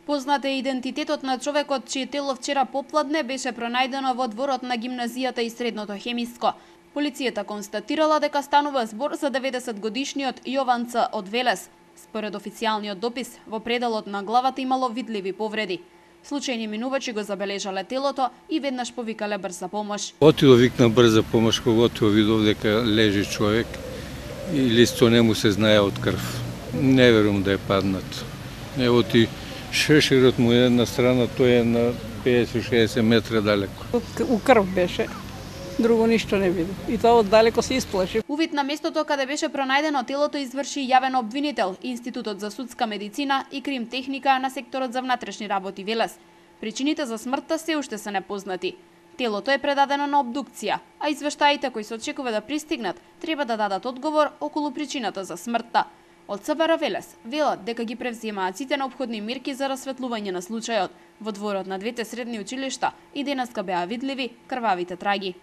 Познат е идентитетот на човекот чие тело вчера попладне беше пронајдено во дворот на гимназијата и средното хемиско. Полицијата констатирала дека станува збор за 90-годишниот Јован Ц. од Велес. Според официјалниот допис, во пределот на главата имало видливи повреди. Случајни минувачи го забележале телото и веднаш повикале брза помош. Отидов викна брза помош, кога отидов видов дека лежи човек и листо не му се знае од крв. Не верувам да е паднат. Ево ти шеширот му е една страна, тој е на 50-60 метра далеко. У крв беше. Друго ништо не види. И тоа оддалеко се исплаши. Увид на местото каде беше пронајдено телото изврши јавен обвинител, Институтот за судска медицина и крим техника на секторот за внатрешни работи Велес. Причините за смртта се уште се непознати. Телото е предадено на обдукција, а извештаите кои се очекува да пристигнат треба да дадат одговор околу причината за смртта. Од СБР Велес велат дека ги превземаат сите неопходни мерки за расветлување на случајот. Во дворот на двете средни училишта и денеска беа видливи крвавите траги.